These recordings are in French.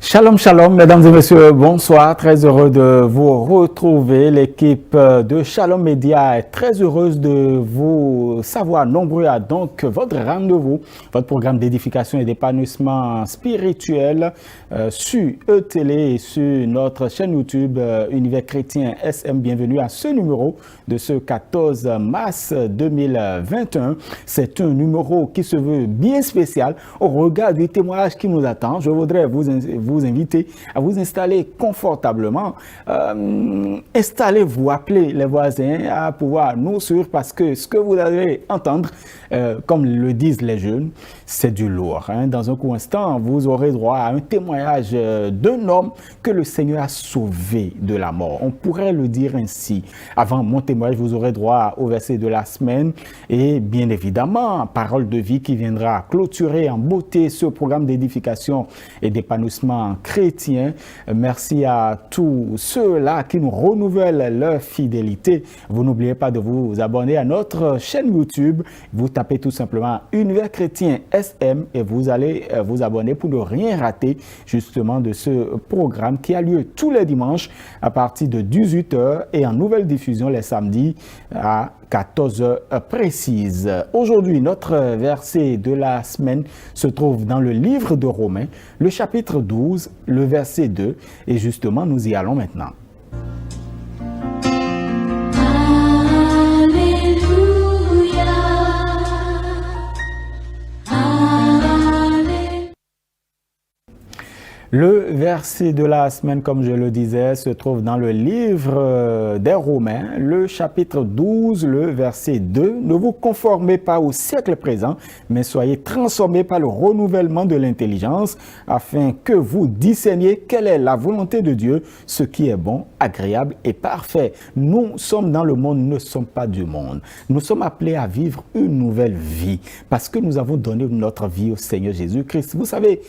Shalom, shalom, mesdames et messieurs, bonsoir. Très heureux de vous retrouver. L'équipe de Shalom Média est très heureuse de vous savoir nombreux à donc votre rendez-vous, votre programme d'édification et d'épanouissement spirituel sur E-Télé et sur notre chaîne YouTube Univers Chrétien SM. Bienvenue à ce numéro de ce 14 mars 2021. C'est un numéro qui se veut bien spécial au regard du témoignage qui nous attend. Je voudrais vous inviter à vous installer confortablement. Installez-vous, appelez les voisins à pouvoir nous suivre parce que ce que vous allez entendre, comme le disent les jeunes, c'est du lourd. Dans un court instant, vous aurez droit à un témoignage d'un homme que le Seigneur a sauvé de la mort. On pourrait le dire ainsi. Avant mon témoignage, vous aurez droit au verset de la semaine et bien évidemment, parole de vie qui viendra clôturer en beauté ce programme d'édification et d'épanouissement chrétien. Merci à tous ceux-là qui nous renouvellent leur fidélité. Vous n'oubliez pas de vous abonner à notre chaîne YouTube. Vous tapez tout simplement Univers Chrétien SM et vous allez vous abonner pour ne rien rater justement de ce programme qui a lieu tous les dimanches à partir de 18h et en nouvelle diffusion les samedis à 14h précises. Aujourd'hui, notre verset de la semaine se trouve dans le livre de Romains, le chapitre 12, le verset 2. Et justement, nous y allons maintenant. Le verset de la semaine, comme je le disais, se trouve dans le livre des Romains, le chapitre 12, le verset 2. Ne vous conformez pas au siècle présent, mais soyez transformés par le renouvellement de l'intelligence, afin que vous discerniez quelle est la volonté de Dieu, ce qui est bon, agréable et parfait. Nous sommes dans le monde, nous ne sommes pas du monde. Nous sommes appelés à vivre une nouvelle vie, parce que nous avons donné notre vie au Seigneur Jésus-Christ. Vous savez,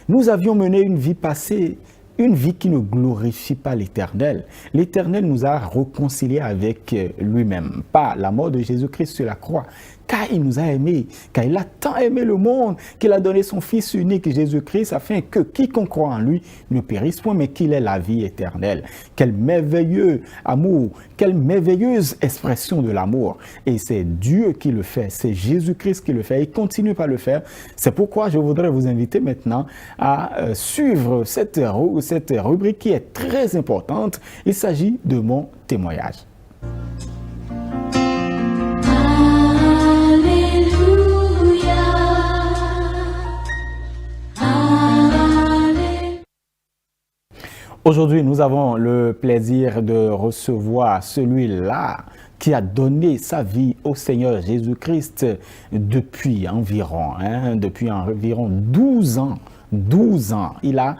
nous avions mené une vie passée, une vie qui ne glorifie pas l'Éternel. L'Éternel nous a réconciliés avec lui-même par la mort de Jésus-Christ sur la croix. Car il nous a aimés, car il a tant aimé le monde qu'il a donné son Fils unique Jésus-Christ afin que quiconque croit en lui ne périsse point, mais qu'il ait la vie éternelle. Quel merveilleux amour, quelle merveilleuse expression de l'amour. Et c'est Dieu qui le fait, c'est Jésus-Christ qui le fait, il continue par le faire. C'est pourquoi je voudrais vous inviter maintenant à suivre cette rubrique qui est très importante. Il s'agit de mon témoignage. Aujourd'hui, nous avons le plaisir de recevoir celui-là qui a donné sa vie au Seigneur Jésus-Christ depuis environ 12 ans. 12 ans. Il a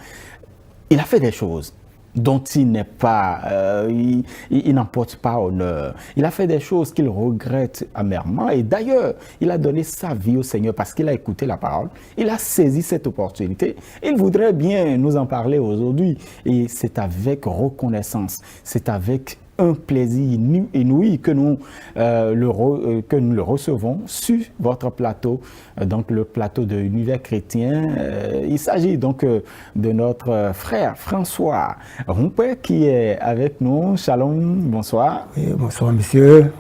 fait des choses dont il n'est pas, il n'en porte pas honneur. Il a fait des choses qu'il regrette amèrement et d'ailleurs, il a donné sa vie au Seigneur parce qu'il a écouté la parole. Il a saisi cette opportunité. Il voudrait bien nous en parler aujourd'hui et c'est avec reconnaissance, c'est avec un plaisir inouï que nous le recevons sur votre plateau, donc le plateau de l'Univers Chrétien. Il s'agit donc de notre frère François Rompé qui est avec nous. Shalom, bonsoir. Oui, bonsoir monsieur.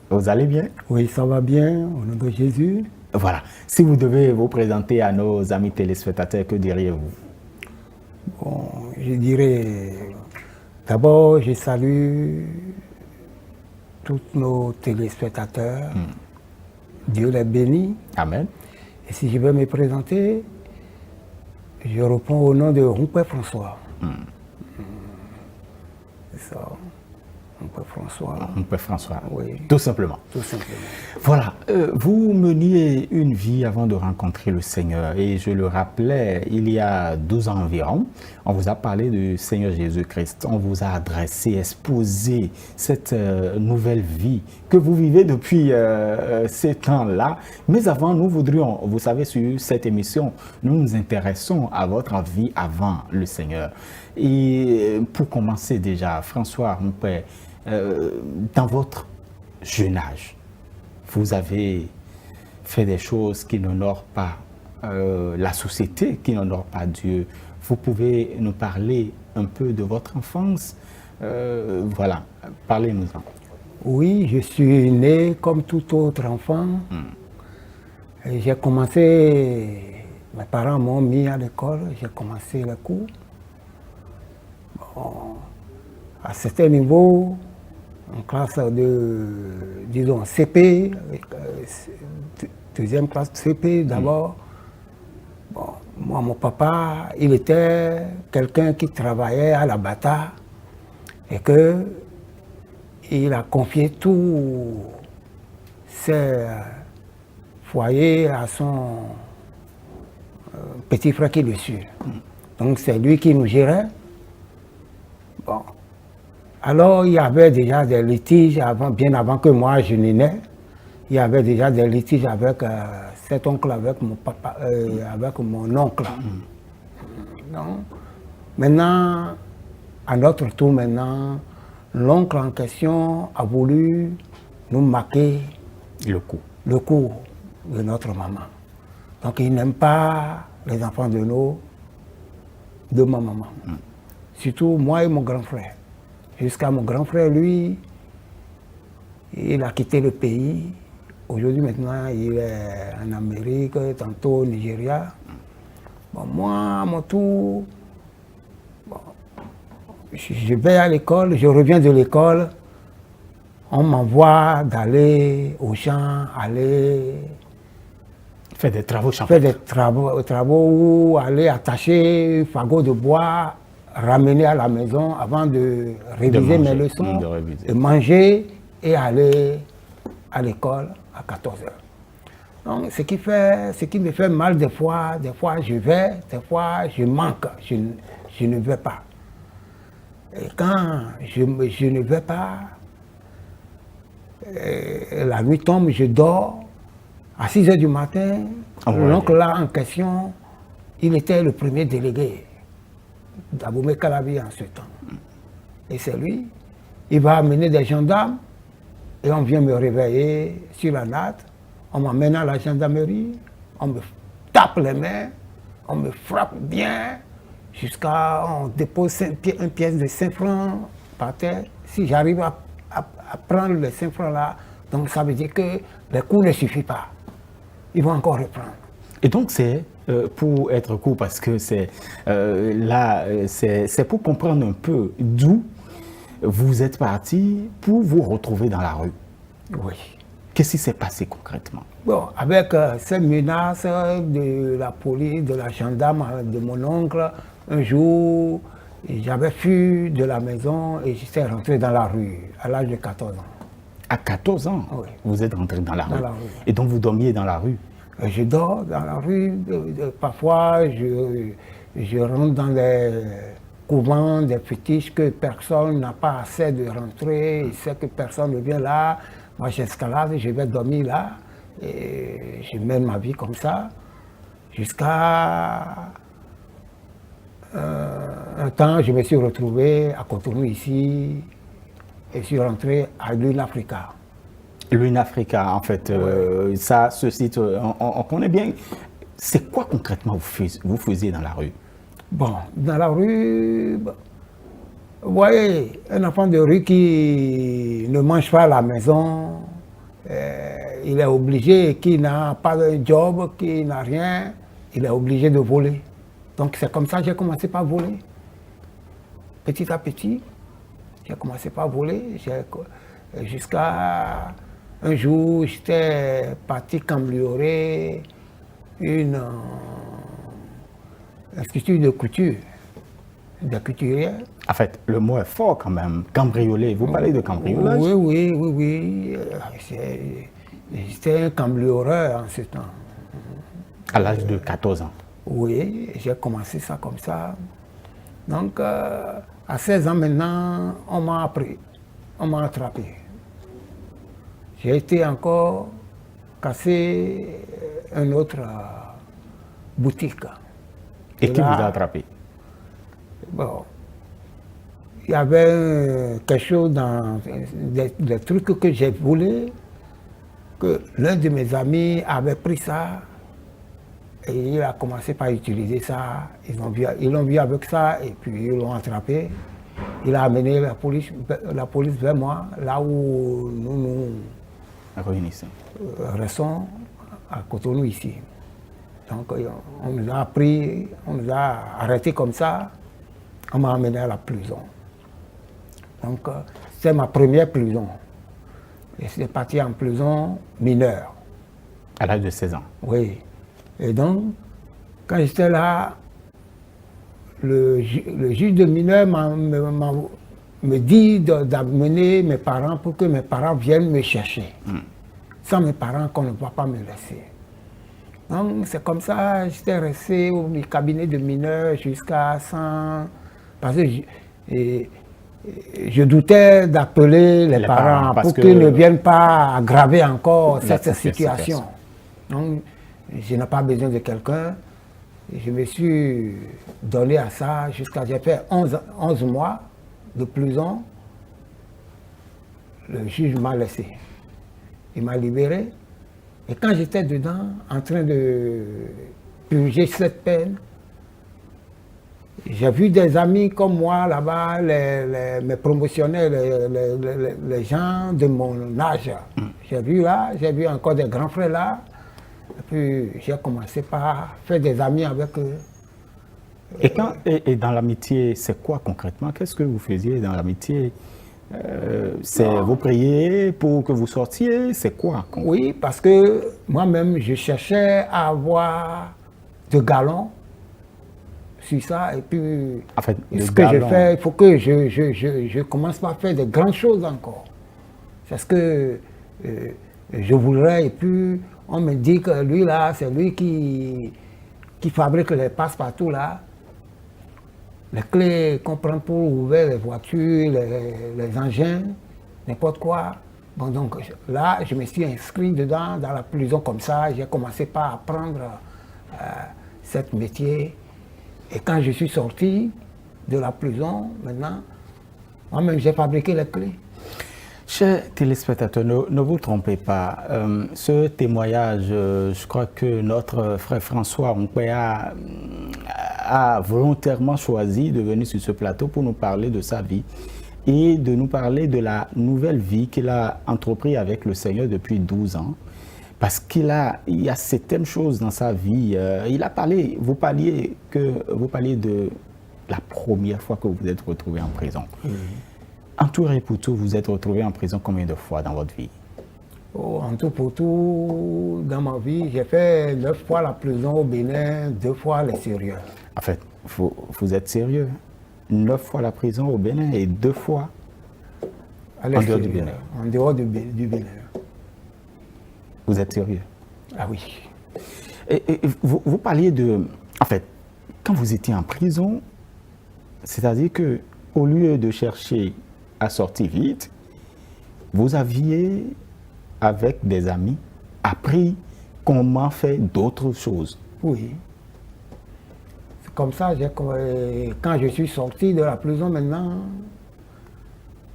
Vous allez bien? Oui, ça va bien, au nom de Jésus. Voilà. Si vous devez vous présenter à nos amis téléspectateurs, que diriez-vous? Bon, je dirais... D'abord, je salue tous nos téléspectateurs. Dieu les bénit. Amen. Et si je veux me présenter, je réponds au nom de Rompé François. C'est ça. Rompé François. Rompé François. Oui. Tout simplement. Tout simplement. Voilà, vous meniez une vie avant de rencontrer le Seigneur et je le rappelais, il y a 12 ans environ, on vous a parlé du Seigneur Jésus-Christ, on vous a adressé, exposé cette nouvelle vie que vous vivez depuis ces temps-là. Mais avant, nous voudrions, vous savez, sur cette émission, nous nous intéressons à votre vie avant le Seigneur. Et pour commencer déjà, François, mon père, dans votre jeune âge, vous avez fait des choses qui n'honorent pas la société, qui n'honorent pas Dieu. Vous pouvez nous parler un peu de votre enfance? Voilà, parlez-nous-en. Oui, je suis né comme tout autre enfant. Et j'ai commencé, mes parents m'ont mis à l'école, j'ai commencé les cours. Bon, à certains niveaux, en classe de, disons, CP, deuxième classe CP d'abord. Bon, moi, mon papa, il était quelqu'un qui travaillait à la Bata et que il a confié tous ses foyers à son petit frère qui le suit. Donc c'est lui qui nous gérait. Bon. Alors il y avait déjà des litiges bien avant que moi je ne naisse. Il y avait déjà des litiges avec cet oncle, avec mon papa, avec mon oncle. Donc, maintenant, à notre tour maintenant, l'oncle en question a voulu nous marquer le coup de notre maman. Donc il n'aime pas les enfants de ma maman. Surtout moi et mon grand frère. Jusqu'à mon grand frère, lui, il a quitté le pays. Aujourd'hui, maintenant, il est en Amérique, tantôt au Nigeria. Bon, moi, à mon tour, bon, je vais à l'école, je reviens de l'école, on m'envoie d'aller aux champs, aller faire des travaux champêtres. Faire des travaux ou aller attacher un fagot de bois, ramener à la maison avant de réviser mes leçons, de manger et aller à l'école à 14 h. Donc, ce qui me fait mal des fois je vais, des fois je manque, je ne vais pas. Et quand je ne vais pas, la nuit tombe, je dors. À 6 h du matin, l'oncle là en question, il était le premier délégué d'Aboumé Calabi en ce temps. Et c'est lui, il va amener des gendarmes et on vient me réveiller sur la natte. On m'amène à la gendarmerie, on me tape les mains, on me frappe bien, jusqu'à on dépose une pièce de 5 francs par terre. Si j'arrive à prendre les 5 francs là, donc ça veut dire que les coups ne suffisent pas. Ils vont encore reprendre. Et donc c'est pour être court, parce que c'est c'est pour comprendre un peu d'où vous êtes parti pour vous retrouver dans la rue. Oui. Qu'est-ce qui s'est passé concrètement? Bon, avec ces menaces de la police, de la gendarme, de mon oncle, un jour, j'avais fui de la maison et j'étais rentré dans la rue à l'âge de 14 ans. À 14 ans, oui. Vous êtes rentré dans la rue. La rue. Et donc vous dormiez dans la rue? Je dors dans la rue. Parfois, je rentre dans les couvents des fétiches que personne n'a pas assez de rentrer. Il sait que personne ne vient là. Moi, j'escalade, je vais dormir là. Et je mène ma vie comme ça. Jusqu'à un temps, je me suis retrouvé à Cotonou ici. Et je suis rentré à l'UNAFRICA. L'UNAFRICA, en fait, ça, ce site, on connaît bien. C'est quoi concrètement vous faisiez dans la rue? Bon, dans la rue, vous voyez, un enfant de rue qui ne mange pas à la maison, il est obligé, qui n'a pas de job, qui n'a rien, il est obligé de voler. Donc c'est comme ça que j'ai commencé par voler. Petit à petit, j'ai commencé par voler jusqu'à un jour, j'étais parti cambrioler une institut de couture, de couturière. En fait, le mot est fort quand même. Cambrioler, vous parlez de cambriolage? Oui. J'étais un cambrioleur en ce temps. À l'âge de 14 ans? Oui, j'ai commencé ça comme ça. Donc, à 16 ans maintenant, on m'a appris, on m'a attrapé. J'ai été encore casser une autre boutique. Et qui vous a attrapé? Bon, il y avait quelque chose dans des trucs que j'ai volés, que l'un de mes amis avait pris ça Et il a commencé par utiliser ça. Ils l'ont vu avec ça et puis ils l'ont attrapé. Il a amené la police vers moi, là où nous restons à Cotonou ici. Donc on nous a pris, on nous a arrêtés comme ça, on m'a amené à la prison. Donc c'est ma première prison. Et c'est parti en prison mineure. À l'âge de 16 ans? Oui. Et donc, quand j'étais là, le juge de mineur me dit d'amener mes parents pour que mes parents viennent me chercher. Sans mes parents, qu'on ne va pas me laisser. Donc c'est comme ça, j'étais resté au cabinet de mineurs jusqu'à 100... Parce que je doutais d'appeler les parents pour qu'ils ne viennent pas aggraver encore cette situation. Donc je n'ai pas besoin de quelqu'un. Je me suis donné à ça jusqu'à... J'ai fait 11 mois de prison. Le juge m'a laissé. Il m'a libéré. Et quand j'étais dedans, en train de purger cette peine, j'ai vu des amis comme moi là-bas, mes promotionnaires, les gens de mon âge. J'ai vu encore des grands frères là. Et puis j'ai commencé par faire des amis avec eux. Et dans l'amitié, c'est quoi concrètement? Qu'est-ce que vous faisiez dans l'amitié? Vous priez pour que vous sortiez? C'est quoi? Oui, parce que moi-même, je cherchais à avoir de galons sur ça. Et puis, en fait, ce que je fais, il faut que je commence par faire de grandes choses encore. C'est ce que je voudrais. Et puis, on me dit que lui, là, c'est lui qui fabrique les passe-partout, là. Les clés qu'on prend pour ouvrir les voitures, les engins, n'importe quoi. Bon, donc là, je me suis inscrit dedans, dans la prison comme ça. J'ai commencé par apprendre ce métier. Et quand je suis sorti de la prison, maintenant, moi-même, j'ai fabriqué les clés. Chers téléspectateurs, ne vous trompez pas. Ce témoignage, je crois que notre frère François Onkpé a volontairement choisi de venir sur ce plateau pour nous parler de sa vie et de nous parler de la nouvelle vie qu'il a entreprise avec le Seigneur depuis 12 ans. Parce qu'il y a certaines choses dans sa vie. Il a parlé, vous parliez de la première fois que vous vous êtes retrouvé en prison. En tout et pour tout, vous êtes retrouvé en prison combien de fois dans votre vie? En tout pour tout, dans ma vie, j'ai fait 9 fois la prison au Bénin, 2 fois l'extérieur. En fait, vous êtes sérieux? 9 fois la prison au Bénin et 2 fois en dehors du Bénin? En dehors du Bénin. Vous êtes sérieux? Ah oui. Et vous parliez de... En fait, quand vous étiez en prison, c'est-à-dire que au lieu de chercher à sortir vite, vous aviez, avec des amis, appris comment faire d'autres choses. Oui. C'est comme ça, quand je suis sorti de la prison maintenant,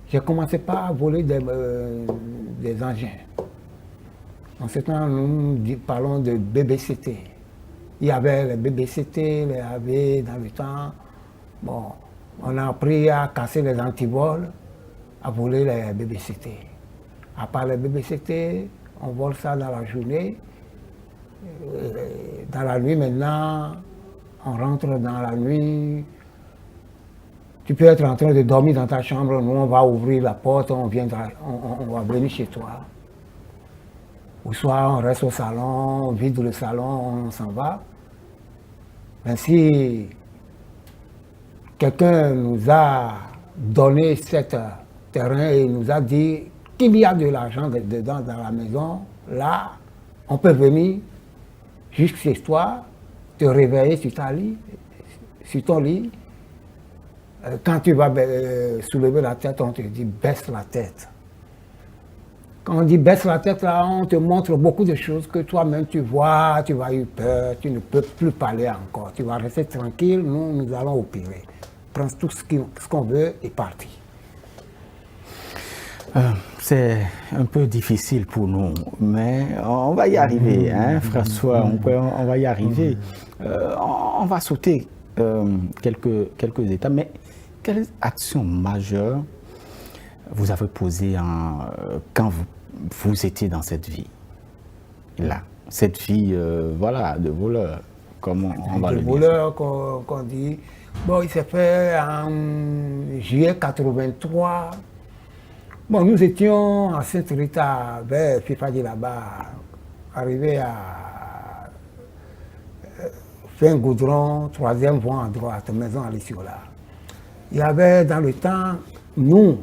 j'ai commencé par voler des engins. En ce temps, nous parlons de BBCT. Il y avait les BBCT, les AV dans le temps. Bon, on a appris à casser les antivols, à voler les BBCT. À part les BBCT, on vole ça dans la journée. Dans la nuit maintenant, on rentre dans la nuit. Tu peux être en train de dormir dans ta chambre, nous on va ouvrir la porte, on va venir chez toi. Ou soit on reste au salon, on vide le salon, on s'en va. Mais si quelqu'un nous a donné cet terrain et nous a dit qu'il y a de l'argent dedans dans la maison, là, on peut venir jusqu'à chez toi, te réveiller sur ton lit. Quand tu vas soulever la tête, on te dit baisse la tête. Quand on dit baisse la tête, là, on te montre beaucoup de choses que toi-même tu vois, tu vas avoir peur, tu ne peux plus parler encore. Tu vas rester tranquille, nous allons opérer. Prends tout ce qu'on veut et partir. C'est un peu difficile pour nous, mais on va y arriver, hein, François, on va y arriver. On va sauter quelques étapes, mais quelles actions majeures vous avez posées quand vous étiez dans cette vie là, cette vie voilà, de voleur, comme on va le dire. De voleur qu'on dit. Bon, il s'est fait en juillet 83. Bon, nous étions à Sainte-Rita, vers Fifadi là-bas, arrivés à fin goudron, 3e voie à droite, maison à là. Il y avait dans le temps, nous,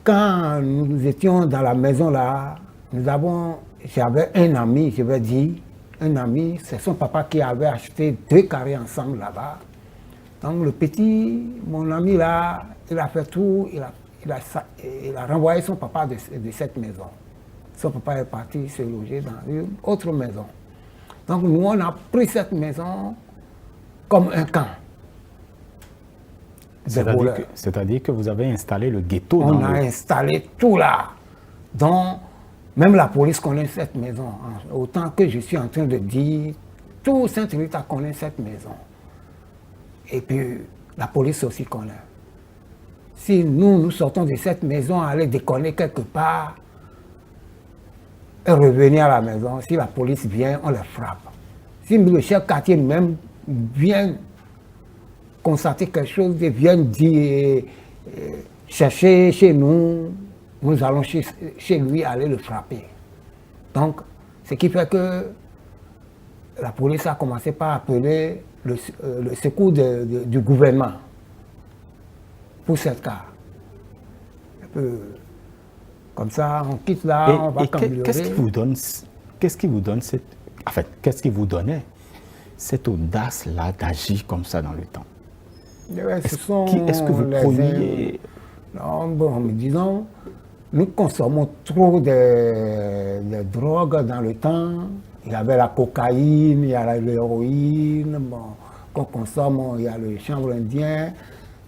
quand nous étions dans la maison là, j'avais un ami, je vais dire, un ami, c'est son papa qui avait acheté 2 carrés ensemble là-bas. Donc le petit, mon ami là, il a fait tout, il a renvoyé son papa de cette maison. Son papa est parti se loger dans une autre maison. Donc nous, on a pris cette maison comme un camp. C'est-à-dire que vous avez installé le ghetto. On a installé tout là. Donc, même la police connaît cette maison. Autant que je suis en train de dire, tout Sainte-Rita connaît cette maison. Et puis, la police aussi connaît. Si nous sortons de cette maison, aller déconner quelque part, et revenir à la maison, si la police vient, on les frappe. Si le chef quartier même vient constater quelque chose, vient dire, chercher chez nous, nous allons chez lui aller le frapper. Donc, ce qui fait que la police a commencé par appeler le secours du gouvernement pour ce cas. Comme ça, on quitte là, on va cambrioler. Qu'est-ce qui vous donne qu'est-ce qui vous donnait cette audace-là d'agir comme ça dans le temps? Est-ce que vous preniez... Non, bon, disons, nous consommons trop de drogues dans le temps. Il y avait la cocaïne, il y a l'héroïne, bon, qu'on consomme, il y a le chanvre indien,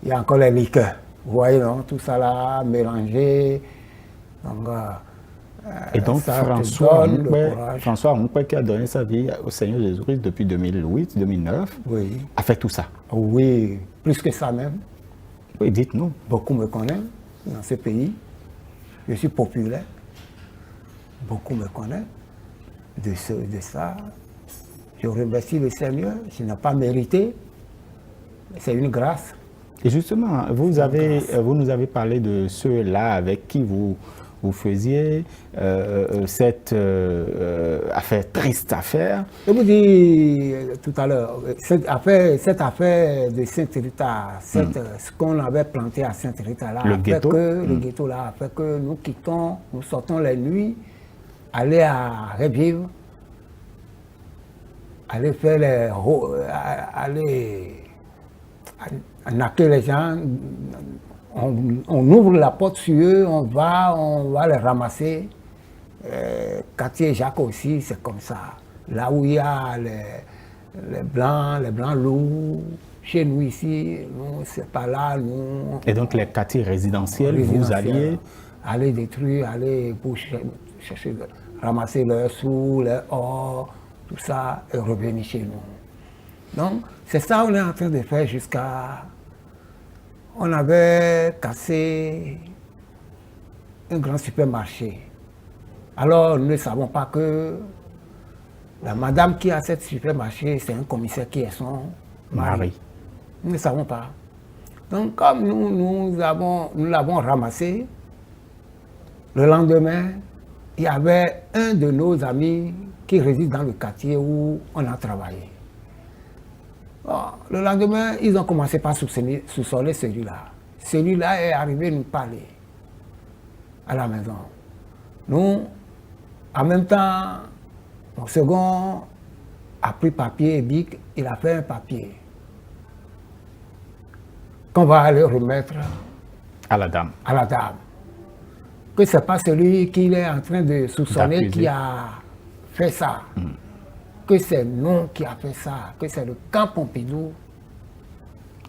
il y a encore les liqueurs. Vous voyez, non, tout ça là, mélangé. Donc, et donc, François Onkwe, qui a donné sa vie au Seigneur Jésus-Christ depuis 2008-2009, oui, a fait tout ça. Oui, plus que ça même. Oui, dites-nous. Beaucoup me connaissent dans ce pays. Je suis populaire. Beaucoup me connaissent de ça. Je remercie le Seigneur. Je n'ai pas mérité. C'est une grâce. Et justement, vous nous avez parlé de ceux-là avec qui vous faisiez cette affaire, triste affaire. Je vous dis tout à l'heure, cette affaire de Sainte-Rita, ce qu'on avait planté à Sainte-Rita là, le ghetto là, a fait que nous quittons, nous sortons les nuits, aller à Revivre, aller faire aller naquer les gens. On ouvre la porte sur eux, on va les ramasser. Quartier Jacques aussi, c'est comme ça. Là où il y a les blancs lourds, chez nous ici, nous, c'est pas là. Nous, et donc les quartiers résidentiels, vous alliez... Aller détruire, aller pour chercher, ramasser leurs sous, leurs or, tout ça, et revenir chez nous. Donc, c'est ça qu'on est en train de faire jusqu'à... On avait cassé un grand supermarché. Alors, nous ne savons pas que la madame qui a ce supermarché, c'est un commissaire qui est son mari. Nous ne savons pas. Donc, comme nous l'avons ramassé, le lendemain, il y avait un de nos amis qui réside dans le quartier où on a travaillé. Bon, le lendemain, ils ont commencé par soupçonner celui-là. Celui-là est arrivé nous parler à la maison. Nous, en même temps, mon second a pris papier et bic, il a fait un papier qu'on va aller remettre à la dame. Que ce n'est pas celui qui est en train de soupçonner qui a fait ça. Que c'est nous qui a fait ça, que c'est le camp Pompidou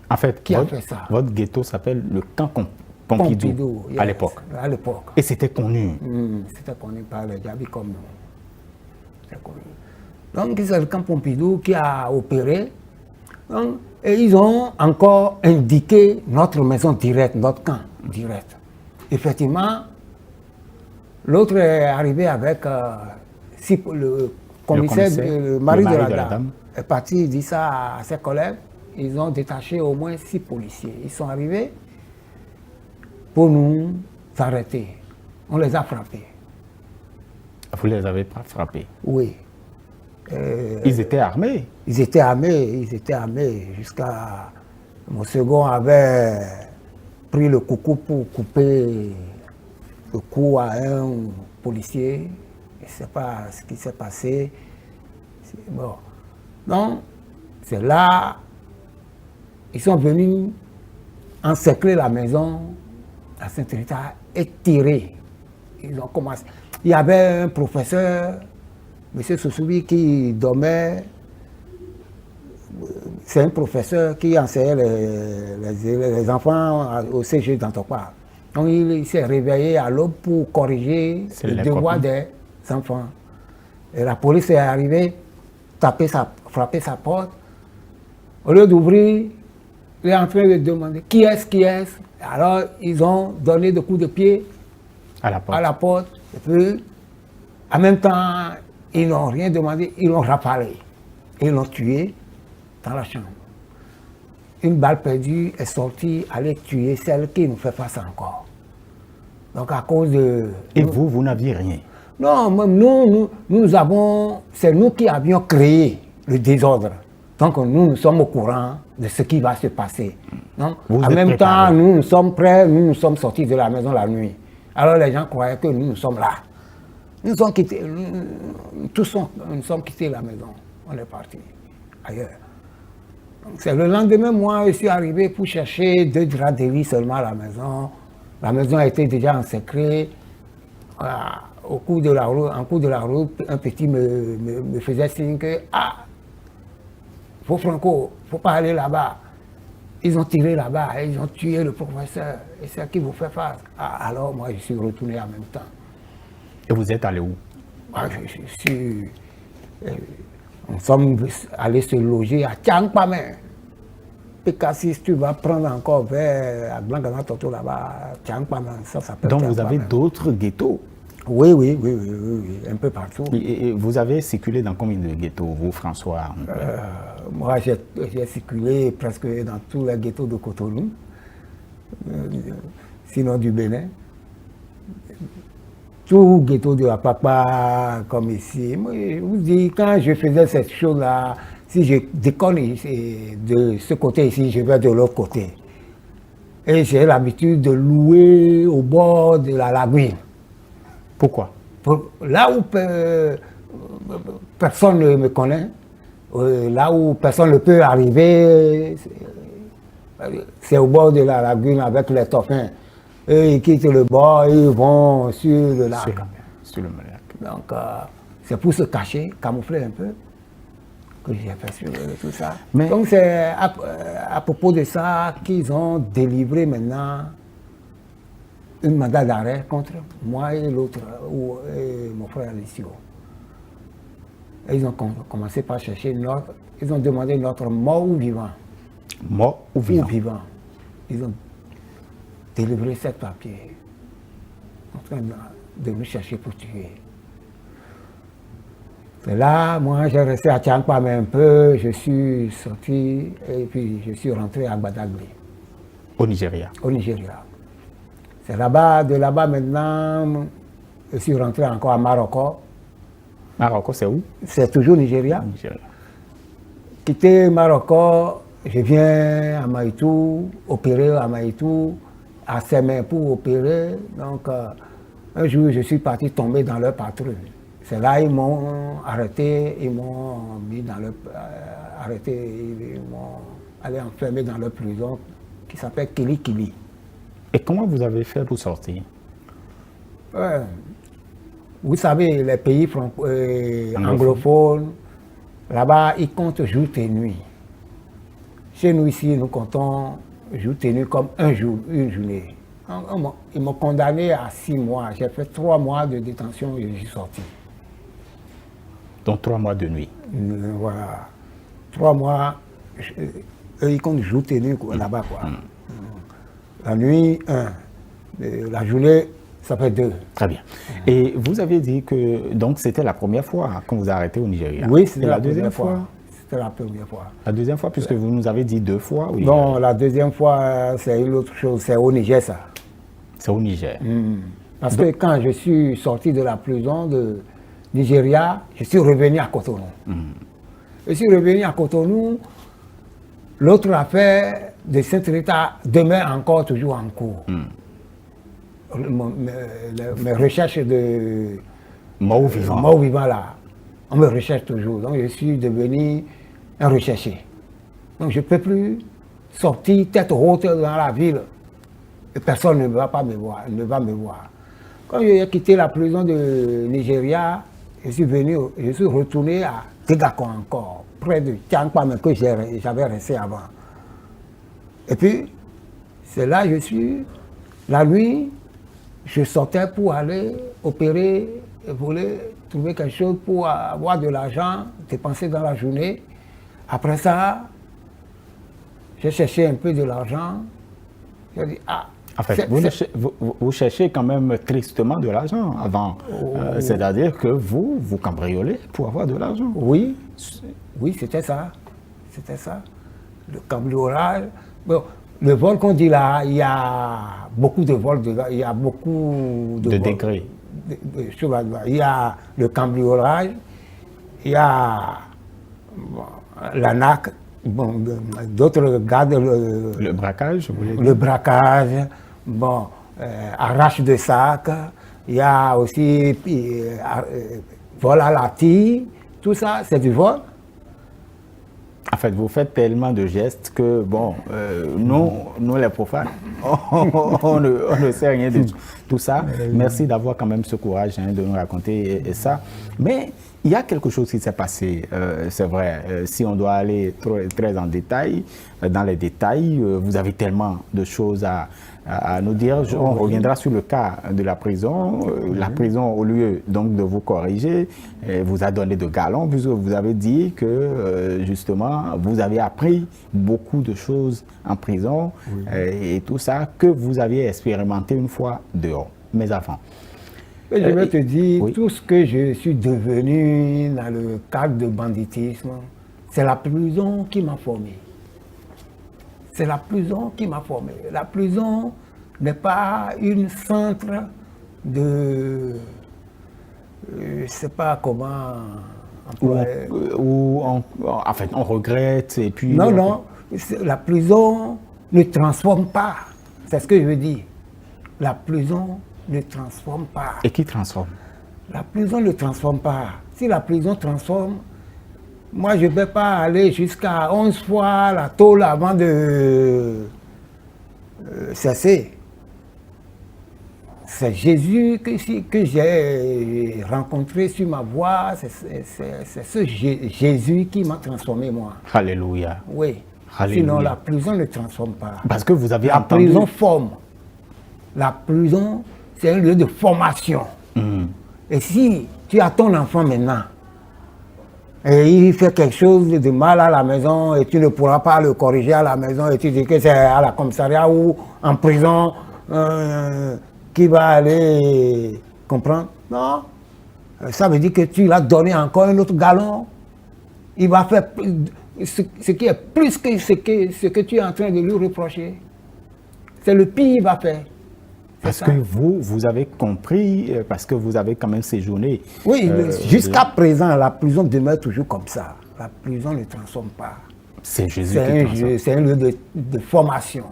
en fait, qui a fait ça. Votre ghetto s'appelle le camp Pompidou, yes, à l'époque. À l'époque. Et c'était connu. C'était connu par les Djabi comme nous. C'était connu. Donc c'est le camp Pompidou qui a opéré. Donc, et ils ont encore indiqué notre maison directe, notre camp direct. Effectivement, l'autre est arrivé avec le commissaire, le mari de la dame, est parti, il dit ça à ses collègues. Ils ont détaché au moins 6 policiers. Ils sont arrivés pour nous arrêter. On les a frappés. Vous les avez pas frappés? Oui. Ils étaient armés? Ils étaient armés jusqu'à... Mon second avait pris le coucou pour couper le cou à un policier. Je ne sais pas ce qui s'est passé. Bon. Donc, c'est là, ils sont venus encercler la maison à Saint-Rita et tirer. Ils ont commencé. Il y avait un professeur, M. Sousoubi, qui dormait. C'est un professeur qui enseignait les enfants au CG d'Antokwa. Donc il s'est réveillé à l'aube pour corriger le devoir des enfants. Et la police est arrivée, frapper sa porte. Au lieu d'ouvrir, il est en train de demander qui est-ce. Alors ils ont donné des coups de pied à la porte. Et puis, en même temps, ils n'ont rien demandé, ils l'ont rafalé. Ils l'ont tué dans la chambre. Une balle perdue est sortie, allait tuer celle qui nous fait face encore. Donc à cause de... Et vous n'aviez rien? Non, nous avons... C'est nous qui avions créé le désordre. Donc nous sommes au courant de ce qui va se passer. Donc, en même temps, nous sommes prêts, nous sommes sortis de la maison la nuit. Alors les gens croyaient que nous sommes là. Nous sommes quittés, nous sommes quittés la maison. On est partis ailleurs. C'est le lendemain, moi, je suis arrivé pour chercher 2 draps de lit seulement à la maison. La maison était déjà encerclée. En cours de la route, un petit me faisait signe que Franco, il ne faut pas aller là-bas. Ils ont tiré là-bas, ils ont tué le professeur. Et c'est à qui vous fait face. Alors moi, je suis retourné en même temps. Et vous êtes allé où? Nous sommes allés se loger à Tiangpamen. Pécassis, tu vas prendre encore vers Blanc Toto là-bas, Tiangpamen, ça s'appelle. Donc vous avez d'autres ghettos? Oui, un peu partout. Et vous avez circulé dans combien de ghettos, vous, François? Moi, j'ai circulé presque dans tous les ghettos de Cotonou, sinon du Bénin. Tout ghetto de la Papa, comme ici. Moi, je vous dis, quand je faisais cette chose-là, si je déconne de ce côté ici, je vais de l'autre côté. Et j'ai l'habitude de louer au bord de la lagune. Pourquoi? Là où personne ne me connaît, là où personne ne peut arriver, c'est au bord de la lagune avec les toffins. Eux, ils quittent le bord, ils vont sur le lac. Sur le lac. Donc, c'est pour se cacher, camoufler un peu, que j'ai fait sur tout ça. Mais donc, c'est à propos de ça qu'ils ont délivré maintenant un mandat d'arrêt contre moi et l'autre, et mon frère Alessio. Et ils ont commencé par chercher ils ont demandé notre mort ou vivant. Mort ou vivant? Ou vivant. Ils ont délivré 7 papiers en train de nous chercher pour tuer. Et là, moi, j'ai resté à Tiangpamen un peu, je suis sorti et puis je suis rentré à Badagry. Au Nigeria? Au Nigeria. C'est là-bas, de là-bas maintenant, je suis rentré encore à Maroko. Maroko, c'est où? C'est toujours Nigeria. Quitter Maroko, je viens à Maïtou, opérer à Maïtou, à Sémé pour opérer. Donc, un jour, je suis parti tomber dans leur patrouille. C'est là ils m'ont arrêté, ils m'ont mis dans leur... ils m'ont allé enfermer dans leur prison qui s'appelle Kili Kili. Et comment vous avez fait pour sortir? Vous savez, les pays anglophones, là-bas, ils comptent jour et nuit. Chez nous ici, nous comptons jour et nuit comme un jour, une journée. Ils m'ont condamné à 6 mois. J'ai fait 3 mois de détention et je suis sorti. Donc 3 mois de nuit. Voilà. 3 mois, eux, ils comptent jour tenu là-bas, quoi. La nuit, 1. La journée, ça fait 2. Très bien. Et vous avez dit que donc c'était la première fois qu'on vous a arrêté au Nigeria. Oui, c'était la deuxième fois. C'était la première fois. La deuxième fois, puisque vous nous avez dit 2 fois. Oui. Non, la deuxième fois, c'est une autre chose. C'est au Niger, ça. C'est au Niger. Parce que quand je suis sorti de la prison de Nigeria, je suis revenu à Cotonou. Je suis revenu à Cotonou. L'autre affaire de Saint-Rita demeure encore toujours en cours. Mes recherches de mort vivant. Mort vivant là, on me recherche toujours. Donc je suis devenu un recherché. Donc je ne peux plus sortir tête haute dans la ville. Et personne ne va pas me voir, ne va me voir. Quand j'ai quitté la prison de Nigeria, je suis retourné à Tegakon encore, près de Tiankpam que j'avais resté avant. Et puis, c'est là que je suis, la nuit, je sortais pour aller opérer, et voulais trouver quelque chose pour avoir de l'argent, dépenser dans la journée. Après ça, j'ai cherché un peu de l'argent. J'ai dit, ah, en fait, vous cherchez quand même tristement de l'argent avant. C'est-à-dire que vous cambriolez pour avoir de l'argent. Oui, oui, c'était ça. C'était ça. Le cambriolage. Bon, le vol qu'on dit là, il y a beaucoup de vols dedans, il y a beaucoup de degrés. Il y a le cambriolage, il y a l'ANAC, bon, d'autres gardent le braquage, vous voulez dire? Le braquage, bon, arrache de sac, il y a aussi vol à la tire, tout ça, c'est du vol. En fait, vous faites tellement de gestes que, bon, nous les profanes, on ne sait rien de tout ça. Merci d'avoir quand même ce courage de nous raconter ça. Mais il y a quelque chose qui s'est passé, c'est vrai. Si on doit aller très en détail, dans les détails, vous avez tellement de choses à nous dire. On reviendra sur le cas de la prison. La prison, au lieu donc de vous corriger, vous a donné de galons, puisque vous avez dit que justement, vous avez appris beaucoup de choses en prison et tout ça que vous aviez expérimenté une fois dehors. Mais avant. Je vais te dire, tout ce que je suis devenu dans le cadre de banditisme, c'est la prison qui m'a formé. C'est la prison qui m'a formé. La prison n'est pas une centre de... je ne sais pas comment... en fait, on regrette et puis... Non, non, la prison ne transforme pas. C'est ce que je veux dire. La prison ne transforme pas. Et qui transforme? La prison ne transforme pas. Si la prison transforme, moi je ne vais pas aller jusqu'à 11 fois la tôle avant de cesser. C'est Jésus que j'ai rencontré sur ma voie, c'est ce Jésus qui m'a transformé moi. Alléluia. Oui. Alléluia. Sinon la prison ne transforme pas. Parce que vous avez entendu... La prison forme. La prison, c'est un lieu de formation. Et si tu as ton enfant maintenant, et il fait quelque chose de mal à la maison, et tu ne pourras pas le corriger à la maison, et tu dis que c'est à la commissariat ou en prison qui va aller comprendre. Non. Ça veut dire que tu l'as donné encore un autre galon. Il va faire ce qui est plus que ce que tu es en train de lui reprocher. C'est le pire qu'il va faire. Parce que vous avez compris, parce que vous avez quand même séjourné. Oui, jusqu'à présent, la prison demeure toujours comme ça. La prison ne transforme pas. C'est Jésus qui transforme. C'est un lieu de formation.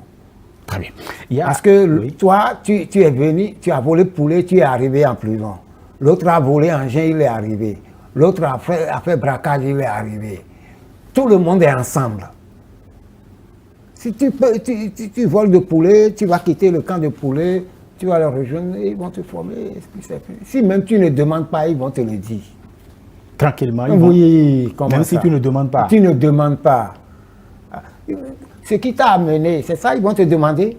Très bien. Parce que toi, tu es venu, tu as volé poulet, tu es arrivé en prison. L'autre a volé engin, il est arrivé. L'autre a fait braquage, il est arrivé. Tout le monde est ensemble. Si tu voles de poulet, tu vas quitter le camp de poulet, tu vas les rejoindre, ils vont te former. Si même tu ne demandes pas, ils vont te le dire. Tranquillement, oui, même si tu ne demandes pas. Tu ne demandes pas. Ce qui t'a amené, c'est ça, ils vont te demander.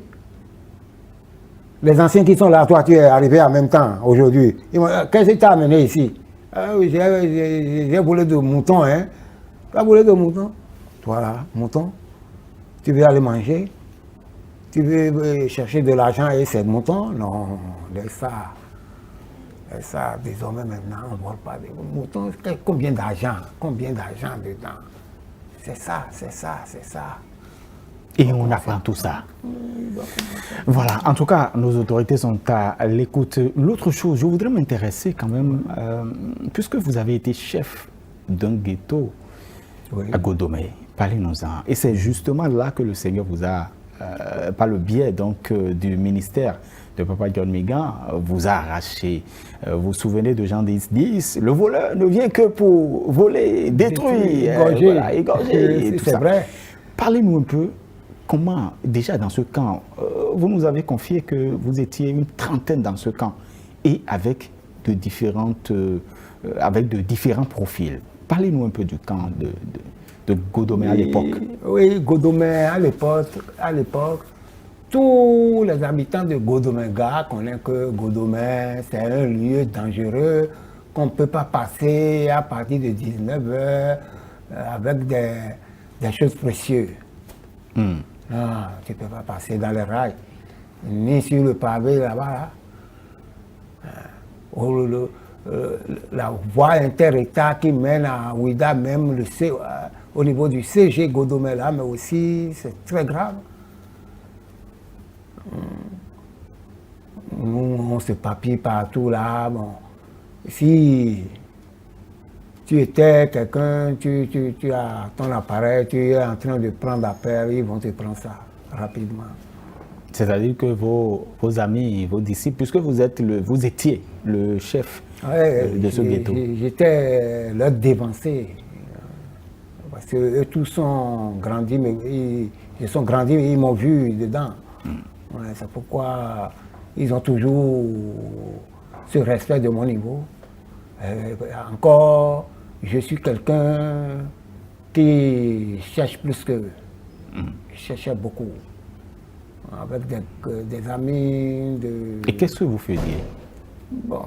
Les anciens qui sont là, toi, tu es arrivé en même temps aujourd'hui. Ils m'ont dit, qu'est-ce qui t'a amené ici? Ah oui, j'ai volé de mouton, hein. Tu as volé de mouton? Toi là, mouton, tu veux aller manger? Tu veux chercher de l'argent et ces moutons? Non, laisse ça. Laisse ça, désormais maintenant, on ne vole pas des moutons. Combien d'argent? Combien d'argent dedans? C'est ça, c'est ça, c'est ça. Et on apprend tout ça. Voilà, en tout cas, nos autorités sont à l'écoute. L'autre chose, je voudrais m'intéresser quand même, puisque vous avez été chef d'un ghetto à Godomé, parlez-nous-en. Et c'est justement là que le Seigneur vous a, par le biais donc, du ministère de Papa John Migan, vous a arraché. Vous vous souvenez de Jean 10, le voleur ne vient que pour voler, détruire, égorger, tout ça. Vrai. Parlez-nous un peu. Comment, déjà dans ce camp, vous nous avez confié que vous étiez une trentaine dans ce camp et avec de différents profils. Parlez-nous un peu du camp de Godomé à l'époque. Oui, Godomé à l'époque, tous les habitants de Godomé-Gare connaissent que Godomé, c'est un lieu dangereux qu'on ne peut pas passer à partir de 19h avec des choses précieuses. Non, tu ne peux pas passer dans les rails, ni sur le pavé là-bas. Là. La voie inter-État qui mène à Ouida, même au niveau du CG Godomé là, mais aussi c'est très grave. Nous, on se papille partout là. Bon. Si tu étais quelqu'un, tu as ton appareil, tu es en train de prendre l'appel, ils vont te prendre ça rapidement. C'est-à-dire que vos amis, vos disciples, puisque vous étiez le chef de ce ghetto. J'étais leur dévancé. Parce qu'eux tous sont grandis, mais ils sont grandis, mais ils m'ont vu dedans. Ouais, c'est pourquoi ils ont toujours ce respect de mon niveau. Encore, je suis quelqu'un qui cherche plus qu'eux. Je cherchais beaucoup. Avec des amis. Et qu'est-ce que vous faisiez? Bon.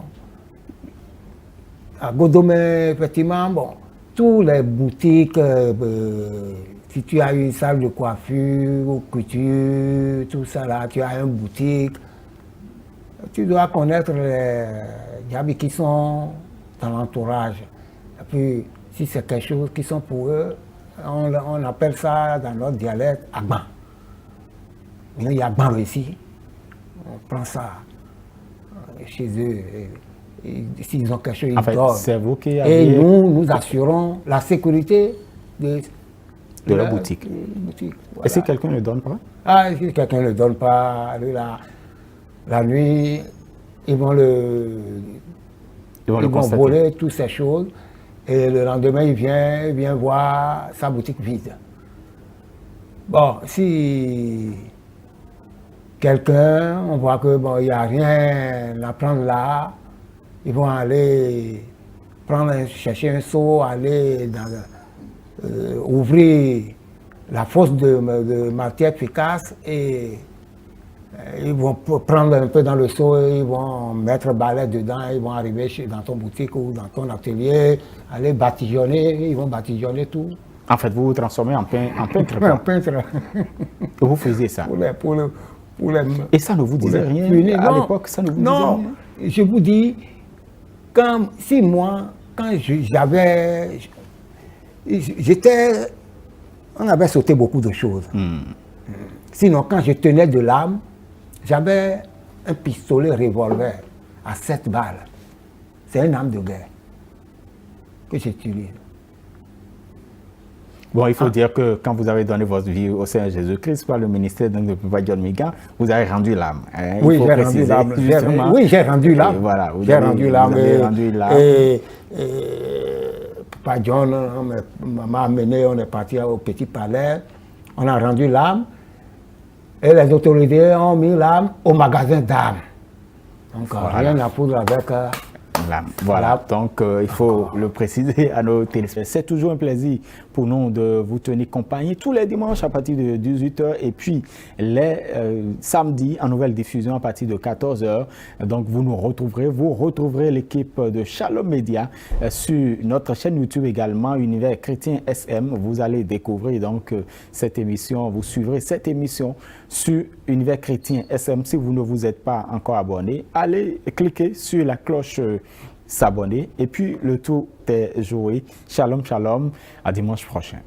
À Godomé, effectivement, bon, tous les boutiques, si tu as une salle de coiffure ou couture, tout ça là, tu as une boutique, tu dois connaître les habits qui sont dans l'entourage. Et puis, si c'est quelque chose qui sont pour eux, on appelle ça dans notre dialecte Agban. Il y a Agban ici, on prend ça chez eux. S'ils ont quelque chose, ils donnent. C'est vous qui avez... Et nous assurons la sécurité de leur boutique. Voilà. Et si quelqu'un ne le donne pas? Ah, si quelqu'un ne le donne pas, la nuit, ils vont voler toutes ces choses. Et le lendemain, il vient voir sa boutique vide. Bon, si quelqu'un, on voit que bon, il n'y a rien à prendre là, ils vont aller chercher un seau, aller ouvrir la fosse de matière efficace et ils vont prendre un peu dans le seau, ils vont mettre balai dedans, ils vont arriver dans ton boutique ou dans ton atelier, aller batigeonner, ils vont batigeonner tout. En fait, vous vous transformez en peintre. En peintre. Vous faisiez ça. Et ça ne vous disait rien à l'époque, ça ne vous disait rien? Non, je vous dis, quand on avait sauté beaucoup de choses. Sinon, quand je tenais de l'arme, j'avais un pistolet revolver à 7 balles. C'est une arme de guerre que j'utilise. Bon, il faut dire que quand vous avez donné votre vie au Seigneur Jésus-Christ par le ministère de Papa John Migan, vous avez rendu l'âme. Hein, oui, j'ai rendu l'âme. Oui, j'ai rendu l'âme. Voilà, j'ai rendu l'âme. Et Papa John m'a amené, on est parti au Petit Palais, on a rendu l'âme. Et les autorités ont mis l'âme au magasin d'armes. Donc, voilà. Rien à foutre avec Voilà, donc il faut le préciser à nos téléspectateurs. C'est toujours un plaisir pour nous de vous tenir compagnie tous les dimanches à partir de 18h et puis les samedis en nouvelle diffusion à partir de 14h. Donc vous retrouverez l'équipe de Shalom Média sur notre chaîne YouTube également, Univers Chrétien SM. Vous allez découvrir donc cette émission, vous suivrez cette émission sur Univers Chrétien SM. Si vous ne vous êtes pas encore abonné, allez cliquer sur la cloche s'abonner et puis le tour est joué. Shalom, shalom, à dimanche prochain.